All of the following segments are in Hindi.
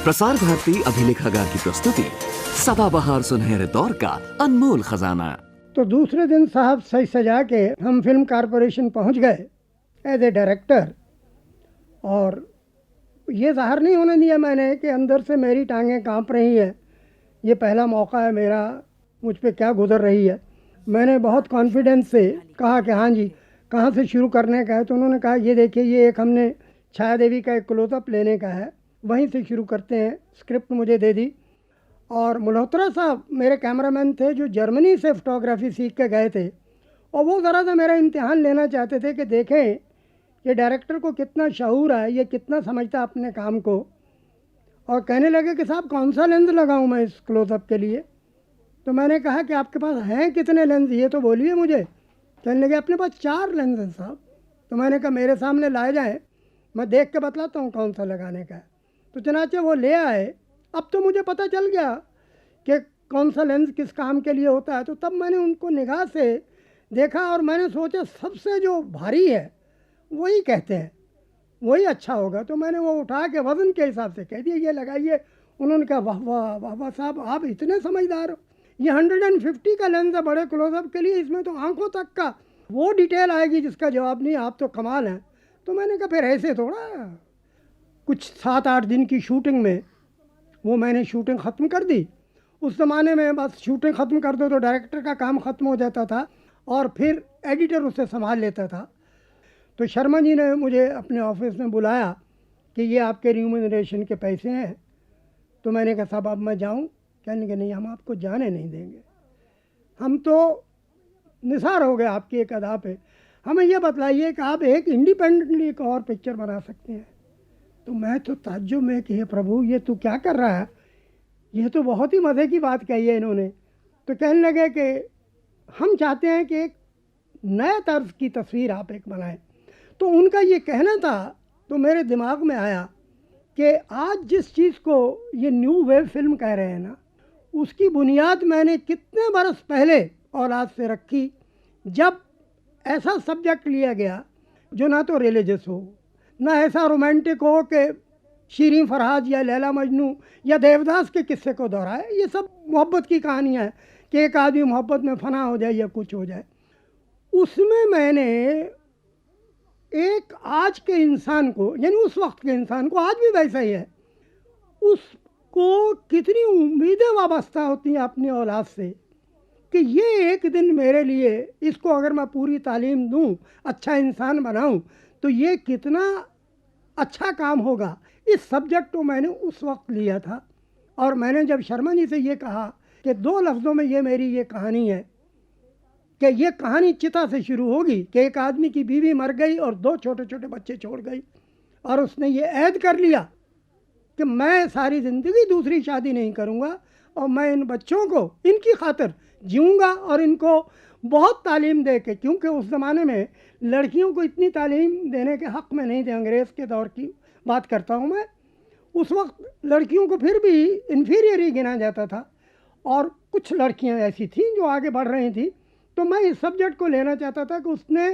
प्रसार भारती अभिलेखागार की प्रस्तुति सदाबहार सुनहरे दौर का अनमोल खजाना। तो दूसरे दिन साहब सही सजा के हम फिल्म कारपोरेशन पहुंच गए एज ए डायरेक्टर। और ये ज़ाहिर नहीं होने दिया मैंने कि अंदर से मेरी टांगें कांप रही है। ये पहला मौका है मेरा, मुझ पे क्या गुजर रही है। मैंने बहुत कॉन्फिडेंस से कहा कि हाँ जी, कहाँ से शुरू करने का है। तो उन्होंने कहा ये देखिए, ये एक हमने छाया देवी का एक क्लोजअप लेने का है, वहीं से शुरू करते हैं। स्क्रिप्ट मुझे दे दी और मल्होत्रा साहब मेरे कैमरामैन थे जो जर्मनी से फ़ोटोग्राफी सीख के गए थे, और वो ज़रा सा मेरा इम्तिहान लेना चाहते थे कि देखें ये डायरेक्टर को कितना शऊर है, ये कितना समझता अपने काम को। और कहने लगे कि साहब कौन सा लेंस लगाऊं मैं इस क्लोजअप के लिए। तो मैंने कहा कि आपके पास हैं कितने लेंस, ये तो बोलिए मुझे। कहने लगे अपने पास 4 लेंस हैं साहब। तो मैंने कहा मेरे सामने लाए जाएँ, मैं देख के बतलाता हूँ कौन सा लगाने का है। तो चनाचे वो ले आए। अब तो मुझे पता चल गया कि कौन सा लेंस किस काम के लिए होता है। तो तब मैंने उनको निगाह से देखा और मैंने सोचा सबसे जो भारी है वही कहते हैं, वही अच्छा होगा। तो मैंने वो उठा के वज़न के हिसाब से कह दिया ये लगाइए। उन्होंने कहा वाह वाह वाह वाह साहब, आप इतने समझदार हो। ये 150 का लेंस है बड़े क्लोजअप के लिए, इसमें तो आंखों तक का वो डिटेल आएगी जिसका जवाब नहीं। आप तो कमाल हैं। तो मैंने कहा फिर ऐसे थोड़ा। कुछ 7-8 दिन की शूटिंग में वो मैंने शूटिंग ख़त्म कर दी। उस ज़माने में बस शूटिंग ख़त्म कर दो तो डायरेक्टर का काम ख़त्म हो जाता था और फिर एडिटर उसे संभाल लेता था। तो शर्मा जी ने मुझे अपने ऑफिस में बुलाया कि ये आपके रिम्यूनरेशन के पैसे हैं। तो मैंने कहा साहब अब मैं जाऊं? कहने लगे नहीं, हम आपको जाने नहीं देंगे। हम तो निसार हो गए आपकी एक अदा पे। हमें ये बतलाइए कि आप एक इंडिपेंडेंटली एक और पिक्चर बना सकते हैं। तो मैं तो ताज्जुब में कि हे प्रभु, ये तू क्या कर रहा है, ये तो बहुत ही मज़े की बात कही है इन्होंने। तो कहने लगे कि हम चाहते हैं कि एक नया तर्ज की तस्वीर आप एक बनाएं। तो उनका ये कहना था तो मेरे दिमाग में आया कि आज जिस चीज़ को ये न्यू वेव फिल्म कह रहे हैं ना, उसकी बुनियाद मैंने कितने बरस पहले औलाद से रखी, जब ऐसा सब्जेक्ट लिया गया जो ना तो रिलीजियस हो, ना ऐसा रोमांटिक हो कि शीरीं फरहाद या लैला मजनू या देवदास के किस्से को दोहराए। ये सब मोहब्बत की कहानियाँ हैं कि एक आदमी मोहब्बत में फना हो जाए या कुछ हो जाए। उसमें मैंने एक आज के इंसान को, यानी उस वक्त के इंसान को, आज भी वैसा ही है, उसको कितनी उम्मीदें वाबस्ता होती हैं अपनी औलाद से कि ये एक दिन मेरे लिए, इसको अगर मैं पूरी तालीम दूं, अच्छा इंसान बनाऊं, तो ये कितना अच्छा काम होगा। इस सब्जेक्ट को मैंने उस वक्त लिया था। और मैंने जब शर्मा जी से ये कहा कि 2 लफ्ज़ों में ये मेरी ये कहानी है कि ये कहानी चिता से शुरू होगी कि एक आदमी की बीवी मर गई और 2 छोटे छोटे बच्चे छोड़ गई, और उसने ये ऐद कर लिया कि मैं सारी ज़िंदगी दूसरी शादी नहीं करूँगा और मैं इन बच्चों को इनकी खातिर जीऊँगा और इनको बहुत तालीम दे के, क्योंकि उस ज़माने में लड़कियों को इतनी तालीम देने के हक़ में नहीं थे। अंग्रेज़ के दौर की बात करता हूँ मैं। उस वक्त लड़कियों को फिर भी इन्फीरियर ही गिना जाता था, और कुछ लड़कियाँ ऐसी थीं जो आगे बढ़ रही थी। तो मैं इस सब्जेक्ट को लेना चाहता था कि उसने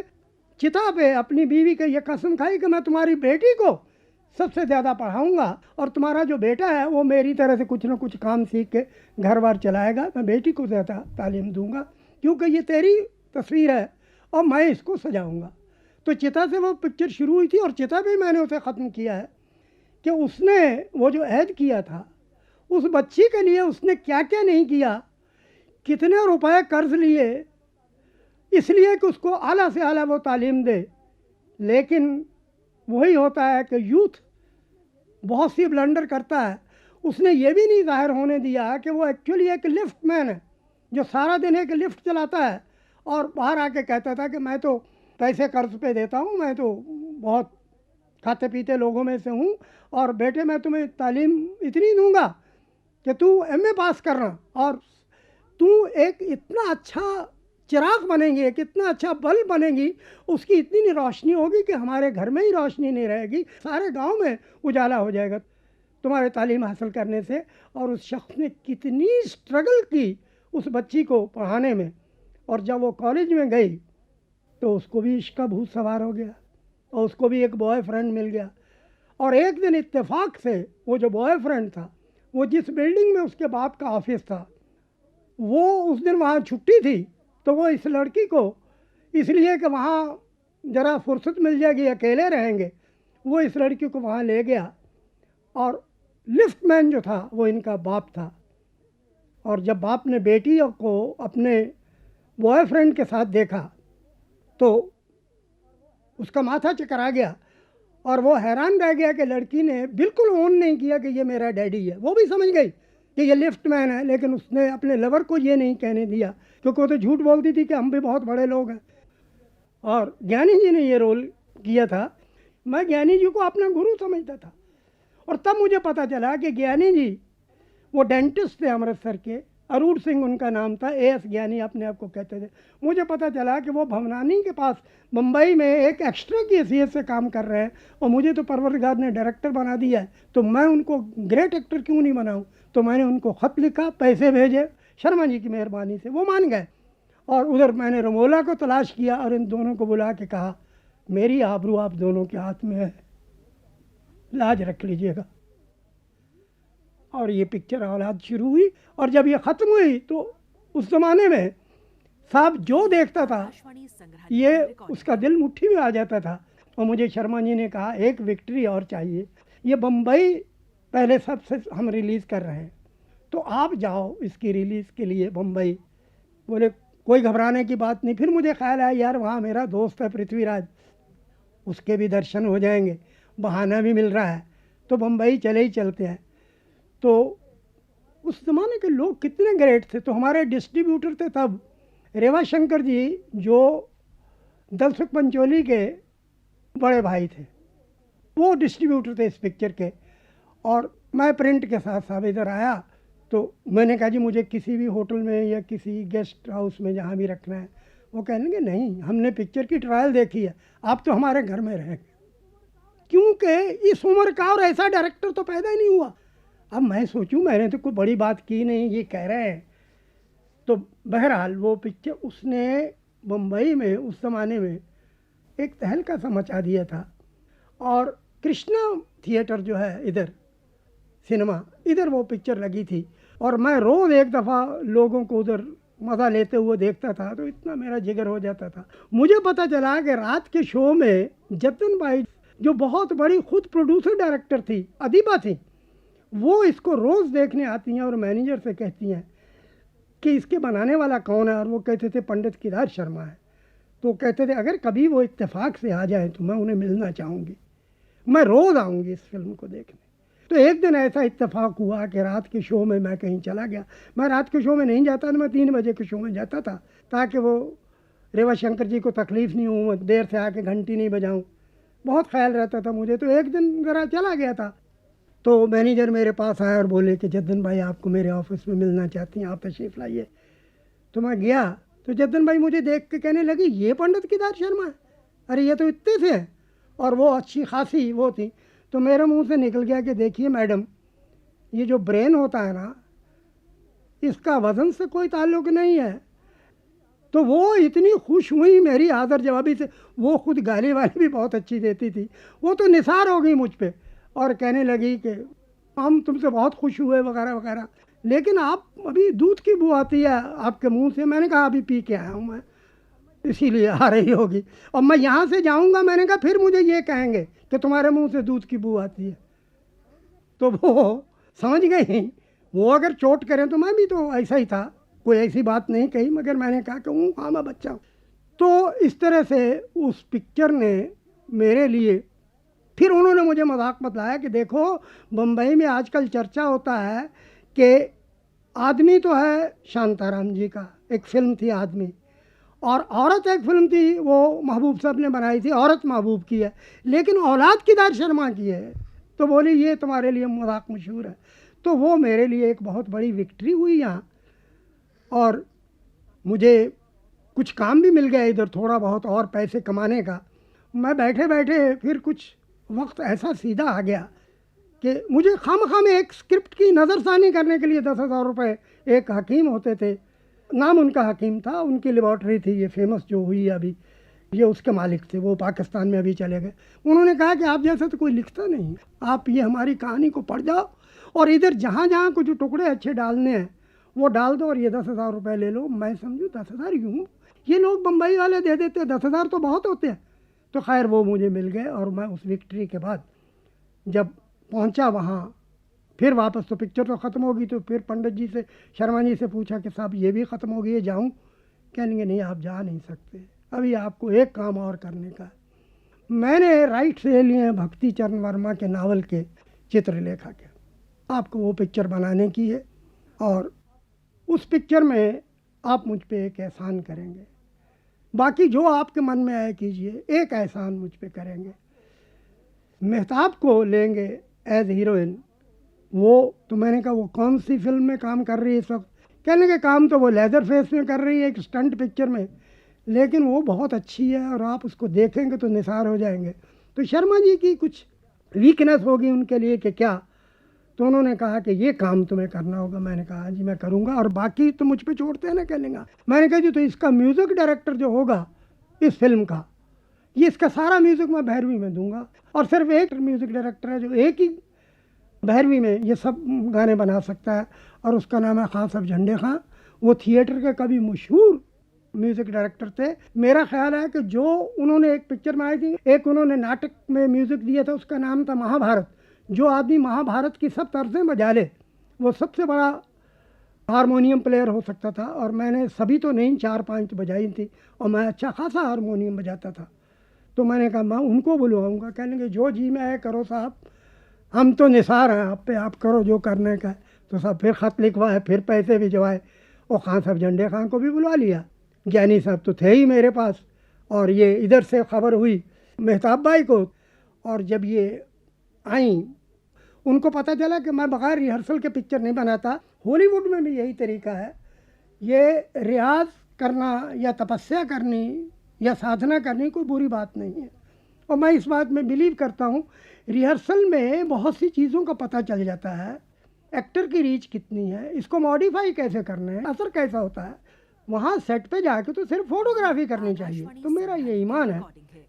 चिता पे अपनी बीवी के ये कसम खाई कि मैं तुम्हारी बेटी को सबसे ज़्यादा पढ़ाऊँगा और तुम्हारा जो बेटा है वो मेरी तरह से कुछ ना कुछ काम सीख के घर बार चलाएगा। मैं बेटी को ज़्यादा तालीम दूँगा क्योंकि ये तेरी तस्वीर है और मैं इसको सजाऊँगा। तो चिता से वो पिक्चर शुरू हुई थी और चिता भी मैंने उसे ख़त्म किया है कि उसने वो जो ऐद किया था उस बच्ची के लिए उसने क्या क्या नहीं किया, कितने रुपए कर्ज लिए इसलिए कि उसको आला से आला वो तालीम दे। लेकिन वही होता है कि यूथ बहुत सी ब्लंडर करता है। उसने ये भी नहीं ज़ाहिर होने दिया कि वो एक्चुअली एक लिफ्ट मैन है जो सारा दिन एक लिफ्ट चलाता है और बाहर आके कहता था कि मैं तो पैसे कर्ज पे देता हूँ, मैं तो बहुत खाते पीते लोगों में से हूँ, और बेटे मैं तुम्हें तालीम इतनी दूंगा कि तू एमए पास करना और तू एक इतना अच्छा चिराग बनेंगी, एक इतना अच्छा बल्ब बनेगी, उसकी इतनी रोशनी होगी कि हमारे घर में ही रोशनी नहीं रहेगी, सारे गांव में उजाला हो जाएगा तुम्हारे तालीम हासिल करने से। और उस शख्स ने कितनी स्ट्रगल की उस बच्ची को पढ़ाने में, और जब वो कॉलेज में गई तो उसको भी इश्क का भूत सवार हो गया और उसको भी एक बॉयफ्रेंड मिल गया। और एक दिन इत्तेफाक से वो जो बॉयफ्रेंड था, वो जिस बिल्डिंग में उसके बाप का ऑफिस था, वो उस दिन वहाँ छुट्टी थी, तो वो इस लड़की को इसलिए कि वहाँ ज़रा फुर्सत मिल जाएगी, अकेले रहेंगे, वो इस लड़की को वहाँ ले गया। और लिफ्टमैन जो था वो इनका बाप था। और जब बाप ने बेटी को अपने बॉयफ्रेंड के साथ देखा तो उसका माथा चकरा गया और वो हैरान रह गया कि लड़की ने बिल्कुल ओन नहीं किया कि ये मेरा डैडी है। वो भी समझ गई कि ये लिफ्टमैन है, लेकिन उसने अपने लवर को ये नहीं कहने दिया, क्योंकि वो तो झूठ बोलती थी कि हम भी बहुत बड़े लोग हैं। और ज्ञानी जी ने ये रोल किया था। मैं ज्ञानी जी को अपना गुरु समझता था, और तब मुझे पता चला कि ज्ञानी जी वो डेंटिस्ट थे अमृतसर के, अरूर सिंह उनका नाम था, एएस ज्ञानी अपने आप को कहते थे। मुझे पता चला कि वो भवनानी के पास मुंबई में एक एक्स्ट्रा की हैसियत से काम कर रहे हैं, और मुझे तो परवरदिगार ने डायरेक्टर बना दिया है, तो मैं उनको ग्रेट एक्टर क्यों नहीं बनाऊं। तो मैंने उनको ख़त लिखा, पैसे भेजे, शर्मा जी की मेहरबानी से वो मान गए। और उधर मैंने रमोला को तलाश किया और इन दोनों को बुला के कहा, मेरी आबरू आप दोनों के हाथ में है, लाज रख लीजिएगा। और ये पिक्चर औलाद शुरू हुई, और जब ये ख़त्म हुई तो उस ज़माने में साहब जो देखता था ये उसका दिल मुट्ठी में आ जाता था। और मुझे शर्मा जी ने कहा, एक विक्ट्री और चाहिए, ये बम्बई पहले सबसे हम रिलीज़ कर रहे हैं, तो आप जाओ इसकी रिलीज़ के लिए बम्बई। बोले कोई घबराने की बात नहीं। फिर मुझे ख्याल आया, यार वहाँ मेरा दोस्त है पृथ्वीराज, उसके भी दर्शन हो जाएंगे, बहाना भी मिल रहा है, तो बम्बई चले ही चलते हैं। तो उस ज़माने के लोग कितने ग्रेट थे। तो हमारे डिस्ट्रीब्यूटर थे तब रेवा शंकर जी, जो दलसुख पंचोली के बड़े भाई थे, वो डिस्ट्रीब्यूटर थे इस पिक्चर के। और मैं प्रिंट के साथ साहब इधर आया, तो मैंने कहा जी मुझे किसी भी होटल में या किसी गेस्ट हाउस में जहाँ भी रखना है। वो कहने लगे नहीं, हमने पिक्चर की ट्रायल देखी है, आप तो हमारे घर में रहेंगे, क्योंकि इस उम्र का और ऐसा डायरेक्टर तो पैदा ही नहीं हुआ। अब मैं सोचूं, मैंने तो कोई बड़ी बात की नहीं, ये कह रहे हैं। तो बहरहाल वो पिक्चर उसने मुंबई में उस ज़माने में एक तहलका सा मचा दिया था। और कृष्णा थिएटर जो है इधर सिनेमा, इधर वो पिक्चर लगी थी, और मैं रोज़ एक दफ़ा लोगों को उधर मज़ा लेते हुए देखता था, तो इतना मेरा जिगर हो जाता था। मुझे पता चला कि रात के शो में जतिन भाई, जो बहुत बड़ी खुद प्रोड्यूसर डायरेक्टर थी, अदीबा थी, वो इसको रोज़ देखने आती हैं और मैनेजर से कहती हैं कि इसके बनाने वाला कौन है। और वो कहते थे पंडित केदार शर्मा है। तो कहते थे अगर कभी वो इत्तेफाक से आ जाए तो मैं उन्हें मिलना चाहूँगी, मैं रोज़ आऊँगी इस फिल्म को देखने। तो एक दिन ऐसा इत्तेफाक हुआ कि रात के शो में मैं कहीं चला गया। मैं रात के शो में नहीं जाता था, मैं 3 बजे के शो में जाता था, ताकि वो रेवा शंकर जी को तकलीफ़ नहीं हो, देर से आके घंटी नहीं बजाऊँ, बहुत ख्याल रहता था मुझे। तो एक दिन ज़रा चला गया था, तो मैनेजर मेरे पास आया और बोले कि जतिन भाई आपको मेरे ऑफिस में मिलना चाहती हैं, आप तशरीफ़ लाइए। तो मैं गया, तो जतिन भाई मुझे देख के कहने लगी, ये पंडित केदार शर्मा है, अरे ये तो इतने से हैं। और वो अच्छी खासी वो थी। तो मेरे मुंह से निकल गया कि देखिए मैडम, ये जो ब्रेन होता है ना, इसका वज़न से कोई ताल्लुक़ नहीं है। तो वो इतनी खुश हुई मेरी हाज़िर जवाबी से, वो खुद गाली वाली भी बहुत अच्छी देती थी, वो तो निसार हो गई मुझ पे, और कहने लगी कि हम तुमसे बहुत खुश हुए वगैरह वगैरह, लेकिन आप अभी दूध की बू आती है आपके मुंह से। मैंने कहा अभी पी के आया हूँ मैं, इसीलिए आ रही होगी, और मैं यहाँ से जाऊँगा, मैंने कहा फिर मुझे ये कहेंगे कि तुम्हारे मुंह से दूध की बू आती है। तो वो समझ गई, वो अगर चोट करें तो मैं भी तो ऐसा ही था, कोई ऐसी बात नहीं कही, मगर मैंने कहा कि हाँ मैं बच्चा हूँ। तो इस तरह से उस पिक्चर ने मेरे लिए, फिर उन्होंने मुझे मजाक बताया कि देखो बम्बई में आजकल चर्चा होता है कि आदमी तो है शांताराम जी का, एक फ़िल्म थी आदमी, और औरत एक फ़िल्म थी वो महबूब साहब ने बनाई थी, औरत महबूब की है, लेकिन औलाद केदार शर्मा की है। तो बोली ये तुम्हारे लिए मजाक मशहूर है। तो वो मेरे लिए एक बहुत बड़ी विक्ट्री हुई यहाँ, और मुझे कुछ काम भी मिल गया इधर, थोड़ा बहुत और पैसे कमाने का। मैं बैठे बैठे फिर कुछ वक्त ऐसा सीधा आ गया कि मुझे खामखा में एक स्क्रिप्ट की नज़रसानी करने के लिए 10,000 रुपये, एक हकीम होते थे, नाम उनका हकीम था, उनकी लेबॉर्ट्री थी ये फेमस जो हुई अभी, ये उसके मालिक थे, वो पाकिस्तान में अभी चले गए। उन्होंने कहा कि आप जैसा तो कोई लिखता नहीं, आप ये हमारी कहानी को पढ़ जाओ और इधर जहाँ जहाँ कुछ टुकड़े अच्छे डालने हैं वो डाल दो और ये 10,000 रुपये ले लो। मैं समझूँ 10,000 यूँ, ये लोग बम्बई वाले दे देते हैं, 10,000 तो बहुत होते हैं। तो खैर वो मुझे मिल गए और मैं उस विक्ट्री के बाद जब पहुंचा वहाँ, फिर वापस तो पिक्चर तो ख़त्म होगी, तो फिर पंडित जी से, शर्मा जी से पूछा कि साहब ये भी ख़त्म हो गई है, जाऊँ? कहेंगे नहीं, आप जा नहीं सकते, अभी आपको एक काम और करने का। मैंने राइट्स ले लिए हैं भक्ति चरण वर्मा के नावल के चित्रलेखा के, आपको वो पिक्चर बनाने की है और उस पिक्चर में आप मुझ पे एक एहसान करेंगे, बाकी जो आपके मन में आए कीजिए, एक एहसान मुझ पे करेंगे। मेहताब को लेंगे एज हीरोइन। वो तो मैंने कहा वो कौन सी फिल्म में काम कर रही है इस वक्त? कहने के काम तो वो लेदर फेस में कर रही है, एक स्टंट पिक्चर में, लेकिन वो बहुत अच्छी है और आप उसको देखेंगे तो निसार हो जाएंगे। तो शर्मा जी की कुछ वीकनेस होगी उनके लिए कि क्या, तो उन्होंने कहा कि ये काम तुम्हें करना होगा। मैंने कहा जी मैं करूँगा, और बाकी तो मुझ पे छोड़ते हैं ना कहलेंगा। मैंने कहा जी तो इसका म्यूज़िक डायरेक्टर जो होगा इस फिल्म का, ये इसका सारा म्यूज़िक मैं भैरवी में दूंगा। और सिर्फ एक म्यूज़िक डायरेक्टर है जो एक ही भैरवी में ये सब गाने बना सकता है, और उसका नाम है खां साहब झंडे खां। वो थिएटर के कभी मशहूर म्यूज़िक डायरेक्टर थे। मेरा ख्याल है कि जो उन्होंने एक पिक्चर बनाई थी, एक उन्होंने नाटक में म्यूज़िक दिया था, उसका नाम था महाभारत। जो आदमी महाभारत की सब तर्जें बजा ले वो सबसे बड़ा हारमोनियम प्लेयर हो सकता था, और मैंने सभी तो नहीं 4-5 तो बजाई थी, और मैं अच्छा खासा हारमोनियम बजाता था। तो मैंने कहा मैं उनको बुलवाऊँगा। कहने जो जी में है करो साहब, हम तो निसार हैं आप पे, आप करो जो करने का है। तो साहब फिर ख़त लिखवाए, फिर पैसे भिजवाए, और खां साहब झंडे खां को भी बुलवा लिया। ज्ञानी साहब तो थे ही मेरे पास, और ये इधर से खबर हुई मेहताब भाई को, और जब ये आई उनको पता चला कि मैं बग़ैर रिहर्सल के पिक्चर नहीं बनाता। हॉलीवुड में भी यही तरीका है, ये रियाज करना या तपस्या करनी या साधना करनी कोई बुरी बात नहीं है, और मैं इस बात में बिलीव करता हूँ। रिहर्सल में बहुत सी चीज़ों का पता चल जाता है, एक्टर की रीच कितनी है, इसको मॉडिफाई कैसे करना है, असर कैसा होता है। वहाँ सेट पे जाके तो सिर्फ फोटोग्राफी करनी चाहिए। तो मेरा ये ईमान है।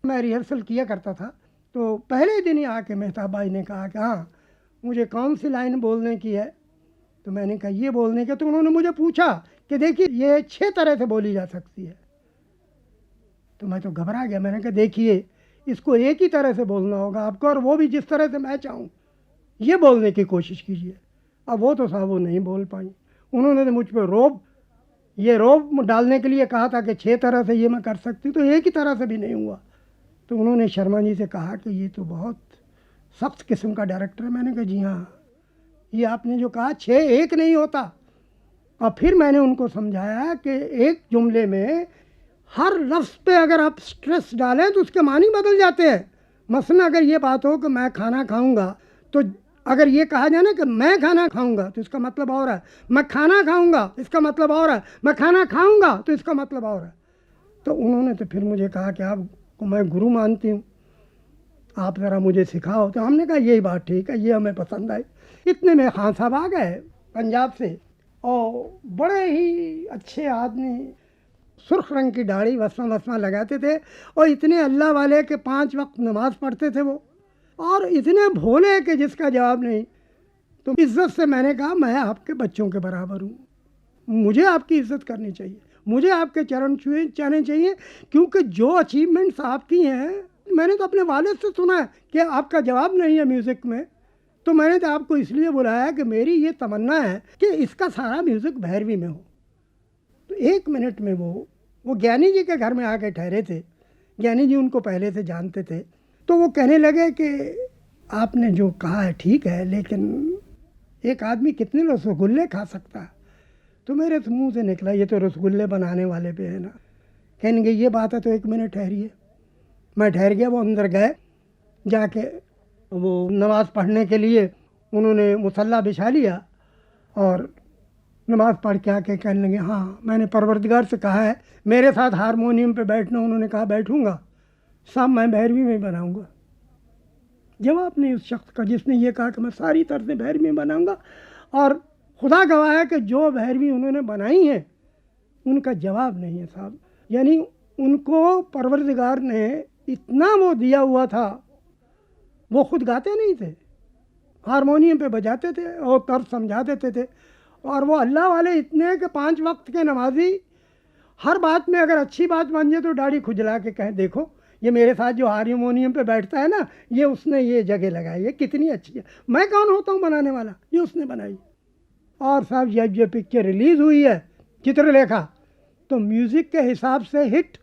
मैं रिहर्सल किया करता था, तो पहले दिन ही आके मेहताब भाई ने कहा कि हाँ मुझे कौन सी लाइन बोलने की है। तो मैंने कहा ये बोलने के, तो उन्होंने मुझे पूछा कि देखिए ये 6 तरह से बोली जा सकती है। तो मैं तो घबरा गया। मैंने कहा देखिए इसको एक ही तरह से बोलना होगा आपको, और वो भी जिस तरह से मैं चाहूँ, ये बोलने की कोशिश कीजिए। अब वो तो साहब वो नहीं बोल पाई। उन्होंने तो मुझ पर रोब डालने के लिए कहा था कि 6 तरह से ये मैं कर सकती, तो एक ही तरह से भी नहीं हुआ। तो उन्होंने शर्मा जी से कहा कि ये तो बहुत सख्त किस्म का डायरेक्टर है। मैंने कहा जी हाँ, ये आपने जो कहा 6 एक नहीं होता। और फिर मैंने उनको समझाया कि एक जुमले में हर लफ्ज़ पे अगर आप स्ट्रेस डालें तो उसके मानी बदल जाते हैं। मसलन अगर ये बात हो कि मैं खाना खाऊंगा, तो अगर ये कहा जाए ना कि मैं खाना खाऊंगा तो इसका मतलब और है, मैं खाना खाऊंगा इसका मतलब और है, मैं खाना खाऊंगा तो इसका मतलब और है। तो उन्होंने तो फिर मुझे कहा कि आपको मैं गुरु मानती हूँ, आप ज़रा मुझे सिखाओ। तो हमने कहा यही बात ठीक है, ये हमें पसंद आई। इतने में खान साहब आ गए पंजाब से, और बड़े ही अच्छे आदमी, सुर्ख रंग की दाढ़ी, वसमा लगाते थे, और इतने अल्लाह वाले के 5 वक्त नमाज़ पढ़ते थे वो, और इतने भोले कि जिसका जवाब नहीं। तो इज़्ज़त से मैंने कहा मैं आपके बच्चों के बराबर हूँ, मुझे आपकी इज़्ज़त करनी चाहिए, मुझे आपके चरण छुए जाने चाहिए, क्योंकि जो अचीवमेंट्स आपकी हैं मैंने तो अपने वालिद से सुना है कि आपका जवाब नहीं है म्यूज़िक में। तो मैंने तो आपको इसलिए बुलाया कि मेरी ये तमन्ना है कि इसका सारा म्यूज़िक भैरवी में हो। तो 1 मिनट में वो ज्ञानी जी के घर में आके ठहरे थे। ज्ञानी जी उनको पहले से जानते थे। तो वो कहने लगे कि आपने जो कहा है ठीक है, लेकिन एक आदमी कितने रसगुल्ले खा सकता है? तो मेरे मुंह से निकला ये तो रसगुल्ले बनाने वाले पे है ना। कहेंगे ये बात है तो 1 मिनट ठहरिए। मैं ठहर गया। वो अंदर गए, जाके वो नमाज़ पढ़ने के लिए उन्होंने मुसल्ला बिछा लिया, और नमाज़ पढ़ के आके कहने लगे हाँ मैंने परवरदिगार से कहा है मेरे साथ हारमोनियम पे बैठना। उन्होंने कहा बैठूंगा साहब, मैं भैरवी में बनाऊंगा। जवाब नहीं उस शख्स का जिसने ये कहा कि मैं सारी तरह से भैरवी में बनाऊंगा। और खुदा गवाह है कि जो भैरवी उन्होंने बनाई है उनका जवाब नहीं है साहब। यानी उनको परवरदिगार ने इतना वो दिया हुआ था, वो खुद गाते नहीं थे, हारमोनियम पे बजाते थे और तर्ज समझा देते थे। और वो अल्लाह वाले इतने कि 5 वक्त के नमाजी हर बात में अगर अच्छी बात मान जाए तो दाढ़ी खुजला के कहें, देखो ये मेरे साथ जो हारमोनियम पे बैठता है ना, ये उसने ये जगह लगाई है, कितनी अच्छी है, मैं कौन होता हूँ बनाने वाला, ये उसने बनाई। और साहब जब ये पिक्चर रिलीज़ हुई है चित्रलेखा, तो म्यूज़िक के हिसाब से हिट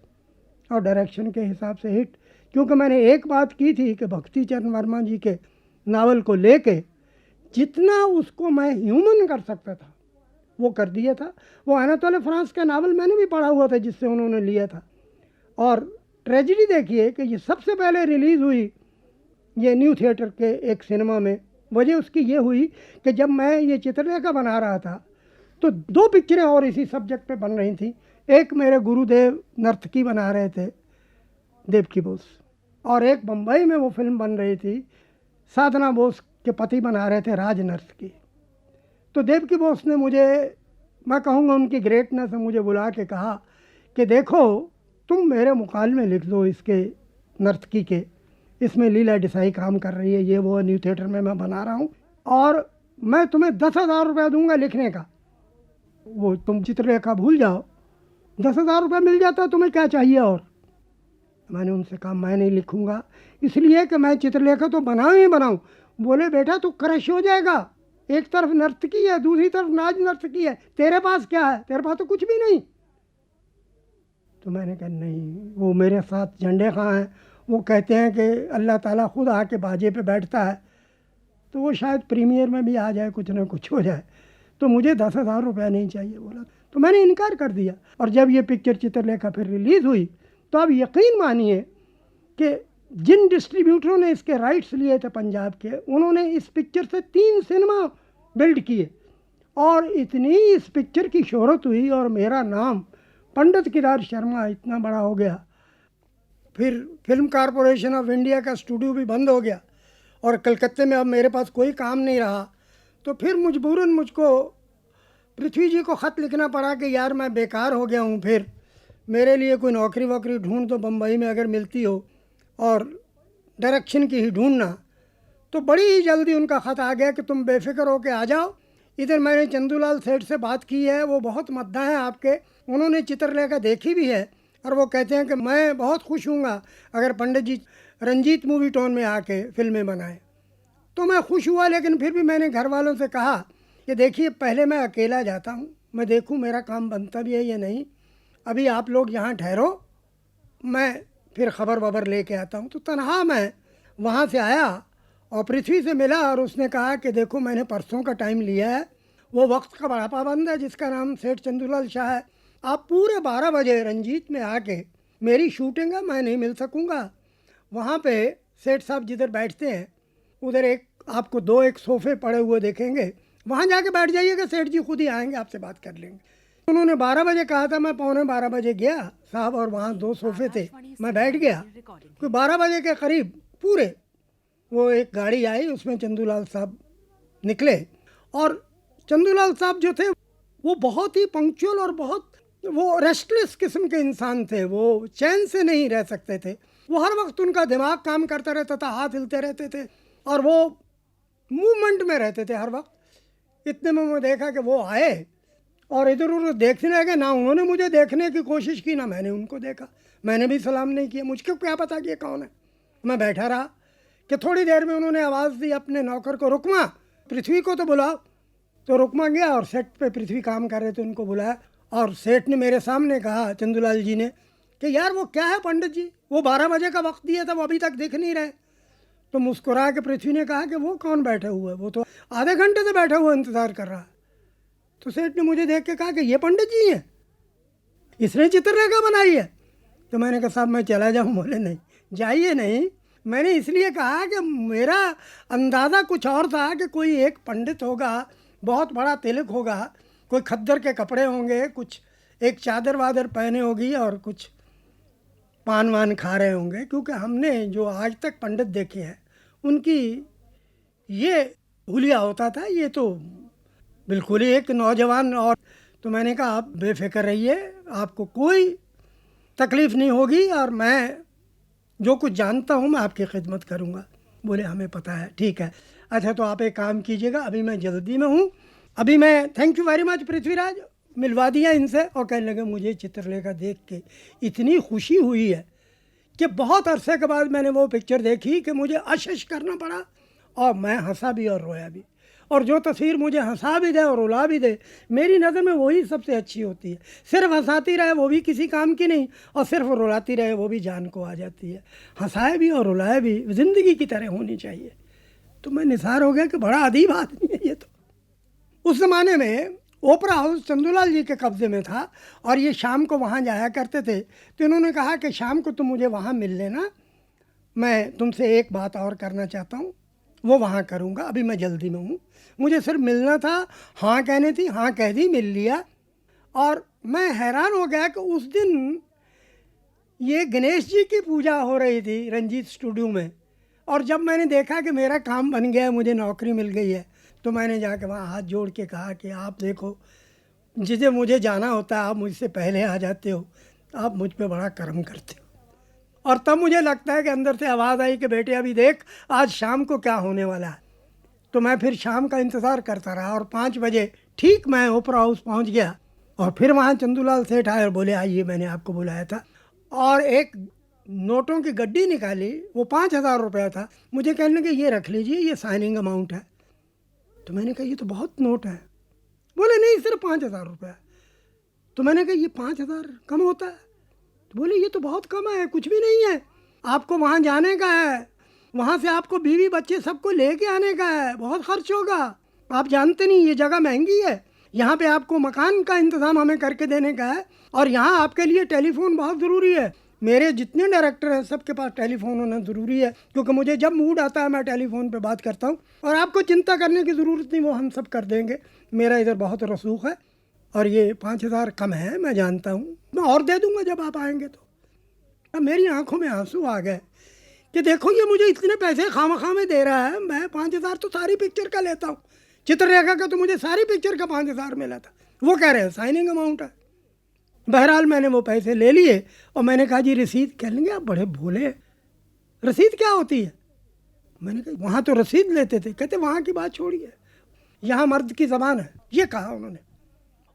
और डायरेक्शन के हिसाब से हिट। क्योंकि मैंने एक बात की थी कि भक्ति चरण वर्मा जी के नावल को लेके जितना उसको मैं ह्यूमन कर सकता था वो कर दिया था। वो अनातोले फ्रांस का नावल मैंने भी पढ़ा हुआ था जिससे उन्होंने लिया था। और ट्रेजिडी देखिए कि ये सबसे पहले रिलीज़ हुई ये न्यू थिएटर के एक सिनेमा में। वजह उसकी ये हुई कि जब मैं ये चित्रलेखा बना रहा था तो 2 पिक्चरें और इसी सब्जेक्ट पे बन रही थी। एक मेरे गुरुदेव नर्तकी बना रहे थे देवकी बोस, और एक बम्बई में वो फिल्म बन रही थी, साधना बोस के पति बना रहे थे राज नर्तकी। तो देवकी बोस ने मुझे, मैं कहूँगा उनकी ग्रेटनेस है, मुझे बुला के कहा कि देखो तुम मेरे मुकालमे लिख दो इसके नर्तकी के, इसमें लीला देसाई काम कर रही है, ये वो न्यू थिएटर में मैं बना रहा हूँ, और मैं तुम्हें 10,000 रुपया दूंगा लिखने का, वो तुम चित्रलेखा भूल जाओ, 10,000 रुपया मिल जाता तुम्हें क्या चाहिए। और मैंने उनसे कहा मैं नहीं लिखूँगा, इसलिए कि मैं चित्रलेखा तो बनाऊँ ही बनाऊँ। बोले बेटा तू क्रश हो जाएगा, एक तरफ नर्तकी है दूसरी तरफ नाच नर्तकी है, तेरे पास क्या है, तेरे पास तो कुछ भी नहीं। तो मैंने कहा नहीं, वो मेरे साथ झंडे खां हैं, वो कहते हैं कि अल्लाह ताला खुद आके बाजे पे बैठता है, तो वो शायद प्रीमियर में भी आ जाए, कुछ ना कुछ हो जाए, तो मुझे 10,000 रुपया नहीं चाहिए बोला। तो मैंने इनकार कर दिया। और जब ये पिक्चर चित्रलेखा फिर रिलीज़ हुई तो आप यकीन मानिए कि जिन डिस्ट्रीब्यूटरों ने इसके राइट्स लिए थे पंजाब के, उन्होंने इस पिक्चर से 3 सिनेमा बिल्ड किए, और इतनी इस पिक्चर की शोहरत हुई और मेरा नाम पंडित केदार शर्मा इतना बड़ा हो गया। फिर फिल्म कॉरपोरेशन ऑफ इंडिया का स्टूडियो भी बंद हो गया और कलकत्ते में अब मेरे पास कोई काम नहीं रहा। तो फिर मजबूरन मुझको पृथ्वी जी को ख़त लिखना पड़ा कि यार मैं बेकार हो गया हूँ, फिर मेरे लिए कोई नौकरी वोकरी ढूंढ दो बम्बई में अगर मिलती हो, और डायरेक्शन की ही ढूंढना। तो बड़ी ही जल्दी उनका ख़त आ गया कि तुम बेफिक्र हो के आ जाओ। इधर मैंने चंदूलाल सेठ से बात की है, वो बहुत मद्दा है आपके, उन्होंने चित्रलेखा देखी भी है, और वो कहते हैं कि मैं बहुत खुश हूँगा अगर पंडित जी रंजीत मूवी टोन में आके फिल्में बनाएं। तो मैं खुश हुआ, लेकिन फिर भी मैंने घर वालों से कहा कि देखिए पहले मैं अकेला जाता हूँ, मैं देखूँ मेरा काम बनता भी है या नहीं, अभी आप लोग यहाँ ठहरो, मैं फिर खबर वबर लेके आता हूँ। तो तनहा मैं वहाँ से आया और पृथ्वी से मिला, और उसने कहा कि देखो मैंने परसों का टाइम लिया है, वो वक्त का बड़ा पाबंद है जिसका नाम सेठ चंदूलाल शाह है, आप पूरे 12 बजे रंजीत में आके, मेरी शूटिंग है मैं नहीं मिल सकूँगा, वहाँ पे सेठ साहब जिधर बैठते हैं उधर एक आपको 2 एक सोफ़े पड़े हुए देखेंगे, वहाँ जाके बैठ जाइएगा, सेठ जी खुद ही आएंगे आपसे बात कर लेंगे। उन्होंने 12 बजे कहा था, मैं 11:45 बजे गया साहब, और वहाँ 2 सोफ़े थे, मैं बैठ गया। कोई 12 बजे के करीब पूरे वो एक गाड़ी आई, उसमें चंदूलाल साहब निकले, और चंदूलाल साहब जो थे वो बहुत ही पंक्चुअल और बहुत वो रेस्टलेस किस्म के इंसान थे, वो चैन से नहीं रह सकते थे, वो हर वक्त उनका दिमाग काम करता रहता था, हाथ हिलते रहते थे, और वो मूवमेंट में रहते थे हर वक्त। इतने में मैं देखा कि वो आए और इधर उधर देखने लगे, ना उन्होंने मुझे देखने की कोशिश की ना मैंने उनको देखा, मैंने भी सलाम नहीं किया, मुझको क्या पता कि ये कौन है। मैं बैठा रहा कि थोड़ी देर में उन्होंने आवाज़ दी अपने नौकर को, रुकमा पृथ्वी को तो बुलाओ। तो रुकमा गया और सेट पे पृथ्वी काम कर रहे थे, उनको बुलाया, और सेठ ने मेरे सामने कहा चंदूलाल जी ने कि यार वो क्या है पंडित जी, वो 12 बजे का वक्त दिया था, वो अभी तक दिख नहीं रहे। तो मुस्कुरा के पृथ्वी ने कहा कि वो कौन बैठे हुए, वो तो आधे घंटे से बैठा हुआ इंतज़ार कर रहा। तो सेठ ने मुझे देख के कहा कि ये पंडित जी हैं, इसने चित्रलेखा बनाई है। तो मैंने कहा साहब मैं चला जाऊँ, बोले नहीं जाइए नहीं, मैंने इसलिए कहा कि मेरा अंदाज़ा कुछ और था कि कोई एक पंडित होगा, बहुत बड़ा तिलक होगा, कोई खद्दर के कपड़े होंगे, कुछ एक चादर वादर पहने होगी और कुछ पान वान खा रहे होंगे, क्योंकि हमने जो आज तक पंडित देखे हैं उनकी ये हुलिया होता था, ये तो बिल्कुल ही एक नौजवान। और तो मैंने कहा आप बेफिक्र रहिए, आपको कोई तकलीफ़ नहीं होगी और मैं जो कुछ जानता हूँ मैं आपकी खिदमत करूँगा। बोले हमें पता है, ठीक है। अच्छा तो आप एक काम कीजिएगा, अभी मैं जल्दी में हूँ, अभी मैं thank you very much Prithviraj, मिलवा दिया इनसे। और कहने लगे मुझे चित्रलेखा देख के इतनी खुशी हुई है कि बहुत अरसे के बाद मैंने वो पिक्चर देखी कि मुझे अशश करना पड़ा और मैं हंसा भी और रोया भी। और जो तस्वीर मुझे हंसा भी दे और रुला भी दे, मेरी नज़र में वही सबसे अच्छी होती है। सिर्फ हंसाती रहे वो भी किसी काम की नहीं, और सिर्फ रुलाती रहे वो भी जान को आ जाती है। हंसाए भी और रुलाए भी ज़िंदगी की तरह होनी चाहिए। तो मैं निसार हो गया कि बड़ा अदीब आदमी है ये तो। उस ज़माने में ओपरा हाउस चंदूलाल जी के कब्ज़े में था और ये शाम को वहाँ जाया करते थे। तो इन्होंने कहा कि शाम को तुम मुझे वहाँ मिल लेना, मैं तुमसे एक बात और करना चाहता हूँ, वो वहाँ करूँगा, अभी मैं जल्दी में हूँ। मुझे सिर्फ मिलना था, हाँ कहनी थी, हाँ कह दी, मिल लिया। और मैं हैरान हो गया कि उस दिन ये गणेश जी की पूजा हो रही थी रंजीत स्टूडियो में। और जब मैंने देखा कि मेरा काम बन गया है, मुझे नौकरी मिल गई है, तो मैंने जाके वहाँ हाथ जोड़ के कहा कि आप देखो, जिसे मुझे जाना होता है आप मुझसे पहले आ जाते हो, आप मुझ पे बड़ा करम करते हो। और तब मुझे लगता है कि अंदर से आवाज़ आई कि बेटे अभी देख आज शाम को क्या होने वाला है। तो मैं फिर शाम का इंतज़ार करता रहा और 5 बजे ठीक मैं ओपरा हाउस पहुंच गया। और फिर वहाँ चंदूलाल सेठ आए और बोले आइए मैंने आपको बुलाया था। और एक नोटों की गड्डी निकाली, वो 5,000 रुपया था। मुझे कहने लगे ये रख लीजिए, ये साइनिंग अमाउंट है। तो मैंने कहा ये तो बहुत नोट है। बोले नहीं सिर्फ 5,000 रुपया। तो मैंने कहा ये 5,000 कम होता है? तो बोले ये तो बहुत कम है, कुछ भी नहीं है, आपको वहाँ जाने का है, वहाँ से आपको बीवी बच्चे सबको लेके आने का है, बहुत खर्च होगा, आप जानते नहीं ये जगह महंगी है, यहाँ पे आपको मकान का इंतज़ाम हमें करके देने का है, और यहाँ आपके लिए टेलीफोन बहुत ज़रूरी है। मेरे जितने डायरेक्टर हैं सबके पास टेलीफोन होना ज़रूरी है, क्योंकि मुझे जब मूड आता है मैं टेलीफोन पे बात करता हूँ। और आपको चिंता करने की ज़रूरत नहीं, वो हम सब कर देंगे, मेरा इधर बहुत रसूख है। और ये 5,000 कम है मैं जानता हूँ, मैं और दे दूँगा जब आप आएंगे। तो अब मेरी आंखों में आंसू आ गए कि देखो ये मुझे इतने पैसे खामखा में दे रहा है, मैं 5,000 तो सारी पिक्चर का लेता हूँ, चित्ररेखा का तो मुझे सारी पिक्चर का 5,000 मिला था, वो कह रहे हैं साइनिंग अमाउंट है। बहरहाल मैंने वो पैसे ले लिए और मैंने कहा जी रसीद। कह लेंगे आप बड़े भोले, रसीद क्या होती है? मैंने कहा वहाँ तो रसीद लेते थे। कहते वहाँ की बात छोड़िए, यहाँ मर्द की ज़बान है, ये कहा उन्होंने।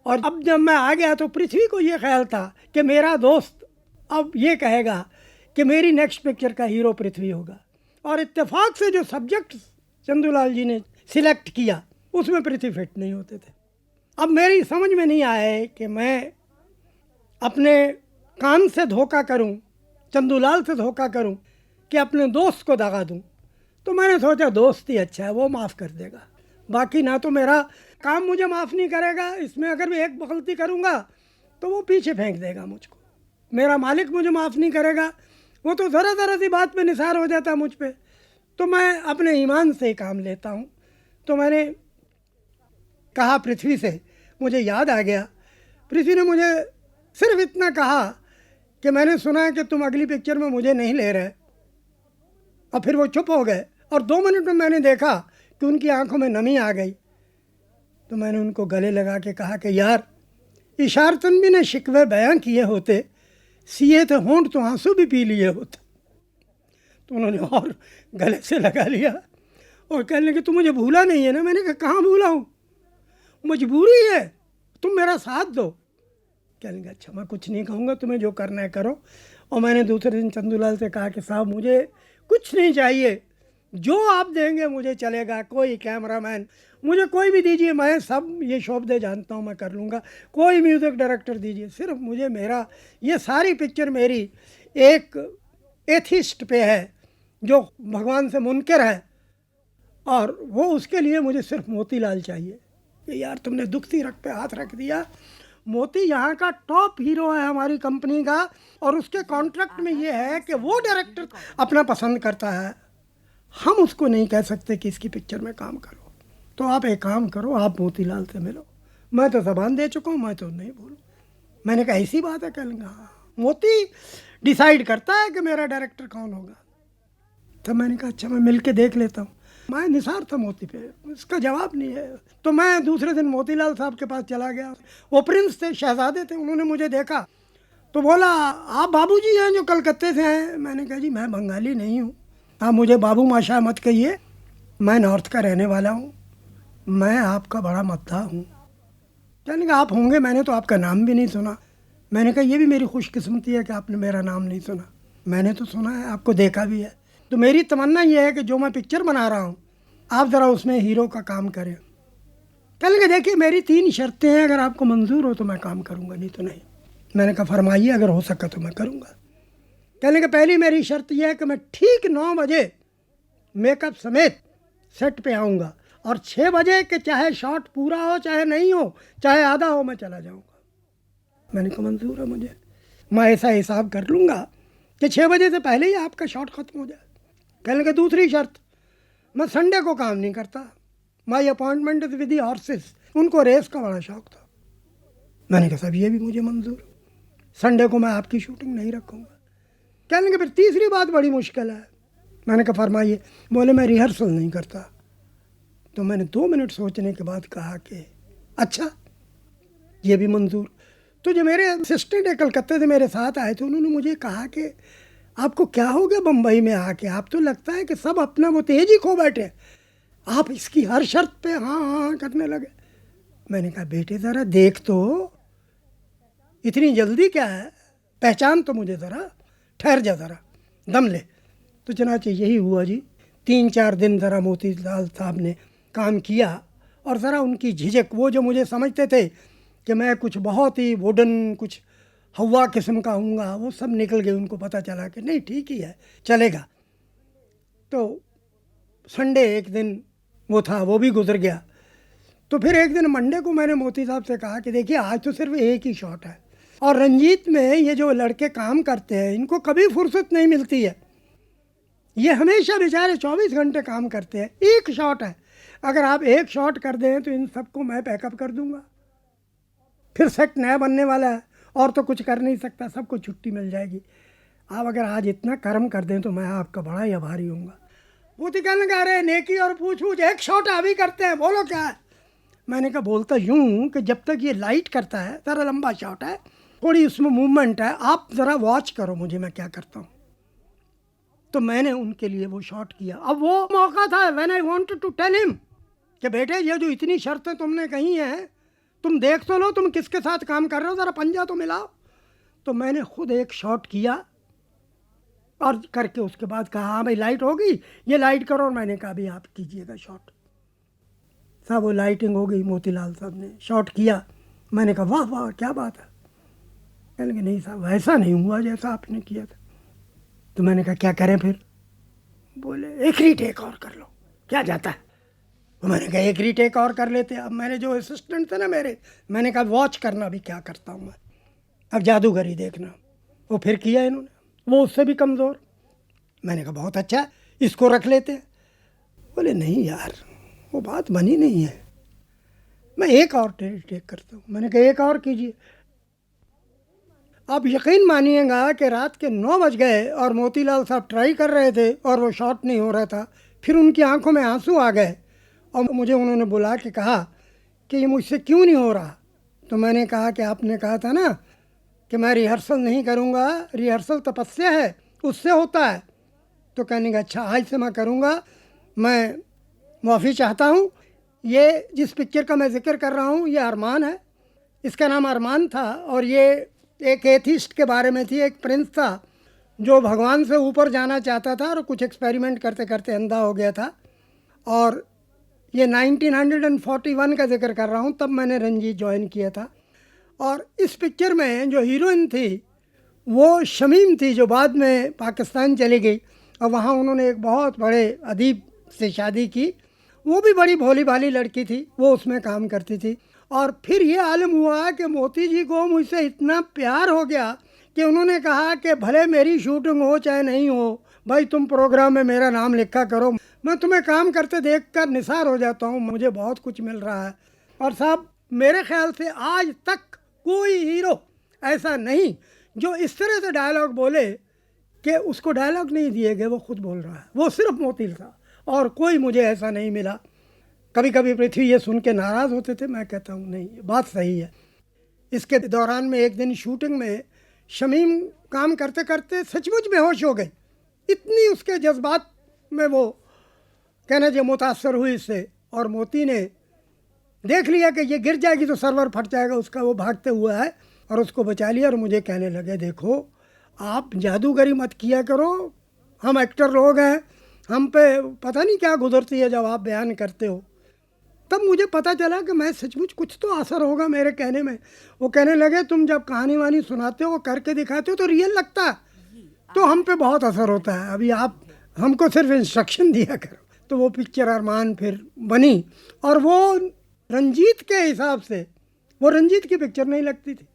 और अब जब मैं आ गया तो पृथ्वी को ये ख्याल था कि मेरा दोस्त अब ये कहेगा कि मेरी नेक्स्ट पिक्चर का हीरो पृथ्वी होगा। और इत्तेफाक से जो सब्जेक्ट चंदूलाल जी ने सिलेक्ट किया उसमें पृथ्वी फिट नहीं होते थे। अब मेरी समझ में नहीं आया कि मैं अपने काम से धोखा करूं, चंदूलाल से धोखा करूं, कि अपने दोस्त को दगा दूं। तो मैंने सोचा दोस्त ही अच्छा है, वो माफ़ कर देगा, बाकी ना तो मेरा काम मुझे माफ़ नहीं करेगा, इसमें अगर मैं एक गलती करूंगा तो वो पीछे फेंक देगा मुझको, मेरा मालिक मुझे माफ़ नहीं करेगा, वो तो ज़रा ज़रा सी बात पे निसार हो जाता है मुझ पे। तो मैं अपने ईमान से ही काम लेता हूँ। तो मैंने कहा पृथ्वी से, मुझे याद आ गया, पृथ्वी ने मुझे सिर्फ इतना कहा कि मैंने सुना है कि तुम अगली पिक्चर में मुझे नहीं ले रहे। और फिर वो चुप हो गए और 2 मिनट में मैंने देखा कि उनकी आंखों में नमी आ गई। तो मैंने उनको गले लगा के कहा कि यार इशारतन भी ने शिकवे बयां किए होते, सिए थे होंठ तो आंसू भी पी लिए होते। तो उन्होंने और गले से लगा लिया और कहने लगे तू मुझे भूला नहीं है ना? मैंने कहा कहाँ भूला हूँ, मजबूरी है, तुम मेरा साथ दो। कहने लगे अच्छा मैं कुछ नहीं कहूँगा, तुम्हें जो करना है करो। और मैंने दूसरे दिन चंदूलाल से कहा कि साहब मुझे कुछ नहीं चाहिए, जो आप देंगे मुझे चलेगा, कोई कैमरामैन मुझे कोई भी दीजिए, मैं सब ये शोबदे जानता हूँ, मैं कर लूँगा, कोई म्यूज़िक डायरेक्टर दीजिए, सिर्फ मुझे मेरा ये सारी पिक्चर मेरी एक एथिस्ट पे है जो भगवान से मुनकर है, और वो उसके लिए मुझे सिर्फ मोतीलाल चाहिए। कि यार तुमने दुखती रख पे हाथ रख दिया। मोती यहाँ का टॉप हीरो है हमारी कंपनी का, और उसके कॉन्ट्रैक्ट में ये है कि वो डायरेक्टर अपना पसंद करता है, हम उसको नहीं कह सकते कि इसकी पिक्चर में काम करो। तो आप एक काम करो, आप मोतीलाल से मिलो, मैं तो ज़बान दे चुका हूँ, मैं तो नहीं बोलूँ। मैंने कहा ऐसी बात है? कहेंगे हाँ, मोती डिसाइड करता है कि मेरा डायरेक्टर कौन होगा। तो मैंने कहा अच्छा मैं मिल के देख लेता हूँ। मैं निसार था मोती पे, इसका जवाब नहीं है। तो मैं दूसरे दिन मोतीलाल साहब के पास चला गया, वो प्रिंस थे, शहजादे थे, उन्होंने मुझे देखा तो बोला आप बाबूजी हैं जो कलकत्ते से हैं? मैंने कहा जी मैं बंगाली नहीं हूँ, आप मुझे बाबू माशा मत कहिए, मैं नॉर्थ का रहने वाला हूँ, मैं आपका बड़ा मद्दाह हूँ। कहने कहा आप होंगे, मैंने तो आपका नाम भी नहीं सुना। मैंने कहा ये भी मेरी खुशकिस्मती है कि आपने मेरा नाम नहीं सुना, मैंने तो सुना है, आपको देखा भी है। तो मेरी तमन्ना ये है कि जो मैं पिक्चर बना रहा हूँ आप ज़रा उसमें हीरो का काम करें। कहने लगे देखिए मेरी 3 शर्तें हैं, अगर आपको मंजूर हो तो मैं काम करूँगा, नहीं तो नहीं। मैंने कहा फरमाइए, अगर हो सका तो मैं करूँगा। कहने लगे पहली मेरी शर्त यह है कि मैं ठीक 9 बजे मेकअप समेत सेट पे आऊँगा और 6 बजे के चाहे शॉट पूरा हो चाहे नहीं हो, चाहे आधा हो, मैं चला जाऊँगा। मैंने कहा मंजूर है मुझे, मैं ऐसा हिसाब कर लूँगा कि 6 बजे से पहले ही आपका शॉट ख़त्म हो जाए। कहने लगे दूसरी शर्त, मैं संडे को काम नहीं करता, my appointment is with the horses. उनको रेस का बड़ा शौक था। मैंने कहा सब ये भी मुझे मंजूर, संडे को मैं आपकी शूटिंग नहीं रखूँगा। कहने लगे फिर तीसरी बात बड़ी मुश्किल है। मैंने कहा फरमाइए। बोले मैं रिहर्सल नहीं करता। तो मैंने 2 मिनट सोचने के बाद कहा कि अच्छा ये भी मंजूर। तो जो मेरे असिस्टेंट है कलकत्ते से मेरे साथ आए थे, उन्होंने मुझे कहा कि आपको क्या हो गया बम्बई में आके, आप तो लगता है कि सब अपना वो तेज ही खो बैठे, आप इसकी हर शर्त पे हाँ हाँ करने लगे। मैंने कहा बेटे ज़रा देख तो, इतनी जल्दी क्या है, पहचान तो मुझे ज़रा, ठहर जा ज़रा, दम ले। तो चनाचे यही हुआ जी। 3-4 दिन ज़रा मोतीलाल साहब ने काम किया और ज़रा उनकी झिझक, वो जो मुझे समझते थे कि मैं कुछ बहुत ही वुडन, कुछ हवा किस्म का हूँगा, वो सब निकल गए। उनको पता चला कि नहीं ठीक ही है, चलेगा। तो संडे एक दिन वो था, वो भी गुजर गया। तो फिर एक दिन मंडे को मैंने मोती साहब से कहा कि देखिए आज तो सिर्फ एक ही शॉट है और रंजीत में ये जो लड़के काम करते हैं इनको कभी फुर्सत नहीं मिलती है, ये हमेशा बेचारे 24 घंटे काम करते हैं, एक शॉट है, अगर आप एक शॉट कर दें तो इन सबको मैं पैकअप कर दूंगा, फिर सेट नया बनने वाला है और तो कुछ कर नहीं सकता, सबको छुट्टी मिल जाएगी। आप अगर आज इतना कर्म कर दें तो मैं आपका बड़ा ही आभारी हूँगा। वो तो कहने लगा अरे नेकी और पूछ पूछ, एक शॉट अभी करते हैं, बोलो क्या है। मैंने कहा बोलता यूँ कि जब तक ये लाइट करता है, ज़रा लंबा शॉट है, थोड़ी उसमें मूवमेंट है, आप ज़रा वॉच करो मुझे मैं क्या करता हूँ। तो मैंने उनके लिए वो शॉट किया। अब वो मौका था when I wanted to tell him कि बेटे ये जो इतनी शर्तें तुमने कही हैं, तुम देख तो लो तुम किसके साथ काम कर रहे हो, ज़रा पंजा तो मिलाओ। तो मैंने खुद एक शॉट किया और करके उसके बाद कहा हाँ भाई लाइट होगी, ये लाइट करो, और मैंने कहा भी आप कीजिएगा शॉट। साहब वो लाइटिंग हो गई, मोतीलाल साहब ने शॉट किया। मैंने कहा वाह वाह क्या बात है। कहने लगे नहीं साहब वैसा नहीं हुआ जैसा आपने किया था। तो मैंने कहा क्या करें फिर। बोले एक रीटेक और कर लो, क्या जाता है। तो मैंने कहा एक रीटेक और कर लेते। अब मैंने जो असिस्टेंट थे ना मेरे, मैंने कहा वॉच करना भी क्या करता हूँ मैं, अब जादूगरी देखना। वो फिर किया इन्होंने, वो उससे भी कमज़ोर। मैंने कहा बहुत अच्छा, इसको रख लेते हैं। बोले नहीं यार वो बात बनी नहीं है, मैं एक और टेक करता हूँ। मैंने कहा एक और कीजिए। आप यकीन मानिएगा कि रात के 9 बज गए और मोतीलाल साहब ट्राई कर रहे थे और वो शॉट नहीं हो रहा था। फिर उनकी आंखों में आंसू आ गए और मुझे उन्होंने बुला के कहा कि ये मुझसे क्यों नहीं हो रहा। तो मैंने कहा कि आपने कहा था ना कि मैं रिहर्सल नहीं करूँगा, रिहर्सल तपस्या है, उससे होता है। तो कहने का अच्छा आज से मैं करूँगा, मैं माफ़ी चाहता हूँ। ये जिस पिक्चर का मैं जिक्र कर रहा हूँ ये अरमान है, इसका नाम अरमान था और ये एक एथिस्ट के बारे में थी। एक प्रिंस था जो भगवान से ऊपर जाना चाहता था और कुछ एक्सपेरिमेंट करते करते अंधा हो गया था। और ये 1941 का जिक्र कर रहा हूँ, तब मैंने रंजीत ज्वाइन किया था। और इस पिक्चर में जो हीरोइन थी वो शमीम थी, जो बाद में पाकिस्तान चली गई और वहाँ उन्होंने एक बहुत बड़े अदीब से शादी की। वो भी बड़ी भोली भाली लड़की थी, वो उसमें काम करती थी। और फिर ये आलम हुआ कि मोती जी को मुझसे इतना प्यार हो गया कि उन्होंने कहा कि भले मेरी शूटिंग हो चाहे नहीं हो, भाई तुम प्रोग्राम में मेरा नाम लिखा करो, मैं तुम्हें काम करते देख कर निसार हो जाता हूँ, मुझे बहुत कुछ मिल रहा है। और साहब मेरे ख्याल से आज तक कोई हीरो ऐसा नहीं जो इस तरह से डायलॉग बोले कि उसको डायलॉग नहीं दिए गए, वो खुद बोल रहा है, वो सिर्फ मोती था और कोई मुझे ऐसा नहीं मिला। कभी कभी पृथ्वी ये सुन के नाराज़ होते थे, मैं कहता हूँ नहीं बात सही है। इसके दौरान में एक दिन शूटिंग में शमीम काम करते करते सचमुच बेहोश हो गई, इतनी उसके जज्बात में वो कहना जो मुतासर हुई इससे। और मोती ने देख लिया कि ये गिर जाएगी तो सर्वर फट जाएगा उसका, वो भागते हुआ है और उसको बचा लिया। और मुझे कहने लगे देखो आप जादूगरी मत किया करो, हम एक्टर लोग हैं, हम पे पता नहीं क्या गुजरती है जब आप बयान करते हो। तब मुझे पता चला कि मैं सचमुच कुछ तो असर होगा मेरे कहने में। वो कहने लगे तुम जब कहानी वानी सुनाते हो करके दिखाते हो तो रियल लगता है, तो हम पे बहुत असर होता है, अभी आप हमको सिर्फ इंस्ट्रक्शन दिया करो। तो वो पिक्चर अरमान फिर बनी। और वो रंजीत के हिसाब से वो रंजीत की पिक्चर नहीं लगती थी।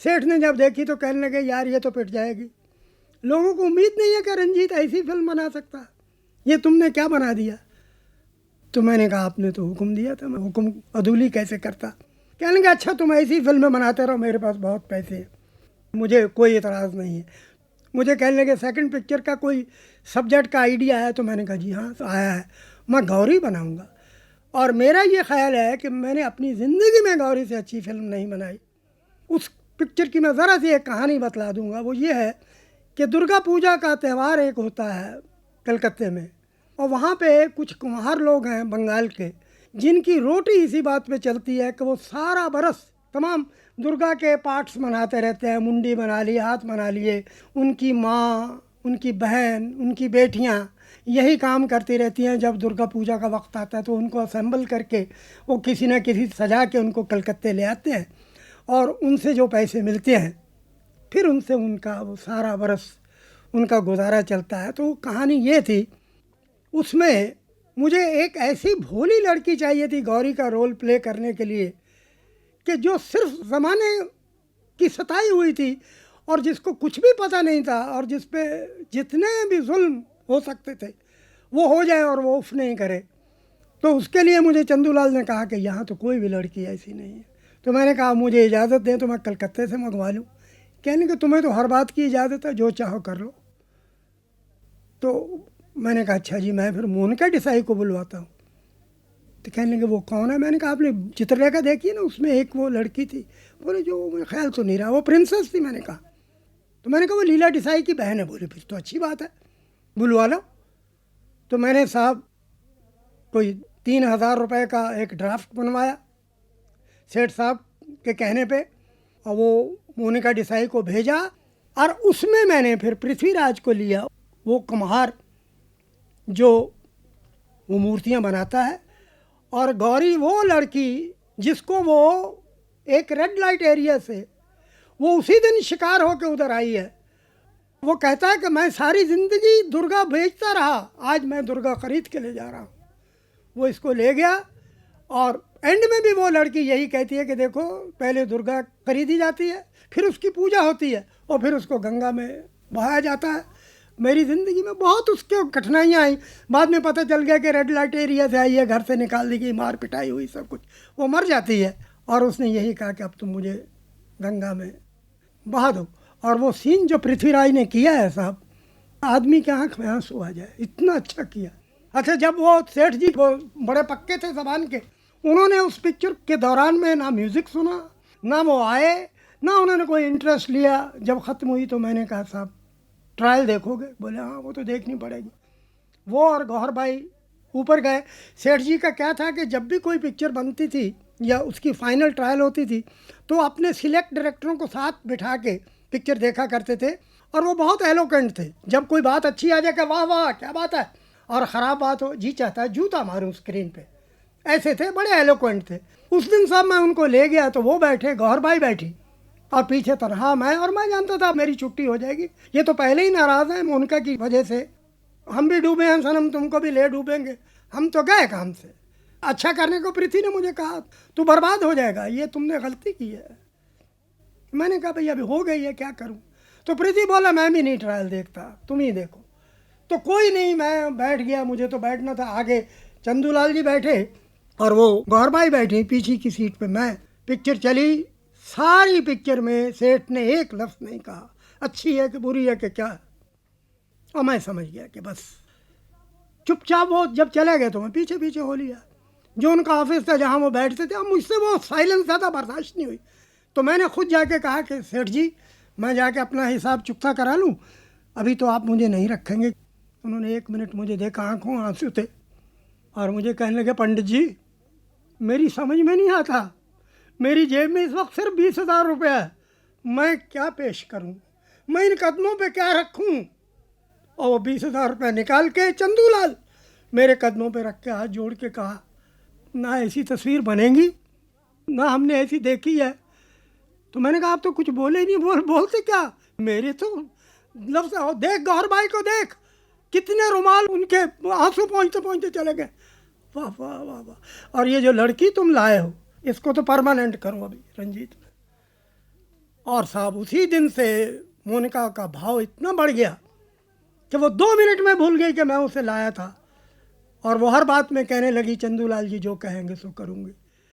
सेठ ने जब देखी तो कहने लगे यार ये तो पिट जाएगी, लोगों को उम्मीद नहीं है कि रंजीत ऐसी फिल्म बना सकता, ये तुमने क्या बना दिया। तो मैंने कहा आपने तो हुक्म दिया था, मैं हुक्म अदूली कैसे करता। कहने लगे अच्छा तुम ऐसी फिल्में बनाते रहो, मेरे पास बहुत पैसे हैं, मुझे कोई एतराज़ नहीं है। मुझे कहने लगे सेकंड पिक्चर का कोई सब्जेक्ट का आइडिया है, तो मैंने कहा जी हाँ तो आया है, मैं गौरी बनाऊंगा। और मेरा ये ख्याल है कि मैंने अपनी ज़िंदगी में गौरी से अच्छी फिल्म नहीं बनाई। उस पिक्चर की मैं ज़रा सी एक कहानी बतला दूंगा। वो ये है कि दुर्गा पूजा का त्यौहार एक होता है कलकत्ते में, और वहाँ पे कुछ कुम्हार लोग हैं बंगाल के, जिनकी रोटी इसी बात पे चलती है कि वो सारा बरस तमाम दुर्गा के पार्ट्स बनाते रहते हैं, मुंडी बना ली, हाथ बना लिए, उनकी माँ, उनकी बहन, उनकी बेटियाँ यही काम करती रहती हैं। जब दुर्गा पूजा का वक्त आता है तो उनको असेंबल करके वो किसी न किसी सजा के उनको कलकत्ते ले आते हैं, और उनसे जो पैसे मिलते हैं फिर उनसे उनका वो सारा बरस उनका गुजारा चलता है। तो कहानी ये थी, उसमें मुझे एक ऐसी भोली लड़की चाहिए थी गौरी का रोल प्ले करने के लिए कि जो सिर्फ ज़माने की सताई हुई थी और जिसको कुछ भी पता नहीं था, और जिस पे जितने भी जुल्म हो सकते थे वो हो जाए और वो उफ नहीं करे। तो उसके लिए मुझे चंदूलाल ने कहा कि यहाँ तो कोई भी लड़की ऐसी नहीं है। तो मैंने कहा मुझे इजाज़त दें तो मैं कलकत्ते से मंगवा लूँ। कहने कि तुम्हें तो हर बात की इजाज़त है, जो चाहो कर लो। तो मैंने कहा अच्छा जी मैं फिर मोनिका देसाई को बुलवाता हूँ। तो कहने लगे वो कौन है। मैंने कहा आपने चित्रलेखा देखी है ना, उसमें एक वो लड़की थी। बोले जो मेरा ख्याल तो नहीं रहा, वो प्रिंसेस थी। मैंने कहा तो मैंने कहा वो लीला देसाई की बहन है। बोले फिर तो अच्छी बात है, बुलवा लो। तो मैंने साहब कोई 3,000 रुपये का एक ड्राफ्ट बनवाया सेठ साहब के कहने पे, और वो मोनिका देसाई को भेजा। और उसमें मैंने फिर पृथ्वीराज को लिया, वो कुम्हार जो वो मूर्तियाँ बनाता है, और गौरी वो लड़की जिसको वो एक रेड लाइट एरिया से वो उसी दिन शिकार होकर उधर आई है। वो कहता है कि मैं सारी ज़िंदगी दुर्गा बेचता रहा, आज मैं दुर्गा ख़रीद के ले जा रहा हूँ। वो इसको ले गया, और एंड में भी वो लड़की यही कहती है कि देखो पहले दुर्गा खरीदी जाती है, फिर उसकी पूजा होती है, और फिर उसको गंगा में बहाया जाता है। मेरी ज़िंदगी में बहुत उसके कठिनाइयाँ आई। बाद में पता चल गया कि रेड लाइट एरिया से आई है, घर से निकाल दी गई, मार पिटाई हुई, सब कुछ, वो मर जाती है। और उसने यही कहा कि अब तुम मुझे गंगा में बहा दो। और वो सीन जो पृथ्वीराज ने किया है साहब, आदमी के आँख में आंसू आ जाए, इतना अच्छा किया। अच्छा जब वो सेठ जी वो बड़े पक्के थे ज़बान के, उन्होंने उस पिक्चर के दौरान में ना म्यूज़िक सुना, ना वो आए, ना उन्होंने कोई इंटरेस्ट लिया। जब ख़त्म हुई तो मैंने कहा साहब ट्रायल देखोगे। बोले हाँ वो तो देखनी पड़ेगी। वो और गौहर भाई ऊपर गए। सेठ जी का क्या था कि जब भी कोई पिक्चर बनती थी या उसकी फाइनल ट्रायल होती थी तो अपने सिलेक्ट डायरेक्टरों को साथ बिठा के पिक्चर देखा करते थे, और वो बहुत एलोकेंट थे। जब कोई बात अच्छी आ जाए कि वाह वाह क्या बात है, और ख़राब बात हो जी चाहता है जूता मारूं स्क्रीन पे, ऐसे थे, बड़े एलोक्वेंट थे। उस दिन साहब मैं उनको ले गया तो वो बैठे, गौहर भाई बैठी, और पीछे तनहा मैं, और मैं जानता था मेरी छुट्टी हो जाएगी। ये तो पहले ही नाराज़ हैं मोनिका की वजह से, हम भी डूबे हैं सनम, तुमको भी ले डूबेंगे। हम तो गए काम से। अच्छा करने को पृथ्वी ने मुझे कहा तू बर्बाद हो जाएगा, ये तुमने गलती की है। मैंने कहा भाई अभी हो गई है, क्या करूं। तो पृथ्वी बोला मैं भी नहीं ट्रायल देखता, तुम ही देखो। तो कोई नहीं, मैं बैठ गया, मुझे तो बैठना था। आगे चंदूलाल जी बैठे और वो गौहर भाई बैठे पीछे की सीट पे। मैं पिक्चर चली, सारी पिक्चर में सेठ ने एक लफ्ज़ नहीं कहा अच्छी है कि बुरी है कि क्या है। और मैं समझ गया कि बस चुपचाप वो जब चले गए तो मैं पीछे पीछे हो लिया। जो उनका ऑफिस था जहाँ वो बैठते थे, अब मुझसे वो साइलेंस ज़्यादा बर्दाश्त नहीं हुई। तो मैंने खुद जाके कहा कि सेठ जी मैं जाके अपना हिसाब चुकता करा लूँ, अभी तो आप मुझे नहीं रखेंगे। उन्होंने 1 मिनट मुझे देखा, आंखों आंसू थे, और मुझे कहने लगे, पंडित जी मेरी समझ में नहीं आता, मेरी जेब में इस वक्त सिर्फ 20,000 रुपया है, मैं क्या पेश करूं, मैं इन कदमों पे क्या रखूं। और वो 20,000 रुपया निकाल के चंदूलाल मेरे कदमों पे रख के हाथ जोड़ के कहा, ना ऐसी तस्वीर बनेगी, ना हमने ऐसी देखी है। तो मैंने कहा, आप तो कुछ बोले ही नहीं, बोलते क्या। मेरे तो लफ्ज़, देख गौहर भाई को देख, कितने रुमाल उनके आंसू पहुँचते पहुँचते चले गए। वाह वाह वाह वाह। और ये जो लड़की तुम लाए हो, इसको तो परमानेंट करो अभी रंजीत में। और साहब उसी दिन से मोनिका का भाव इतना बढ़ गया कि वो 2 मिनट में भूल गई कि मैं उसे लाया था, और वो हर बात में कहने लगी, चंदूलाल जी जो कहेंगे सो करूँगी।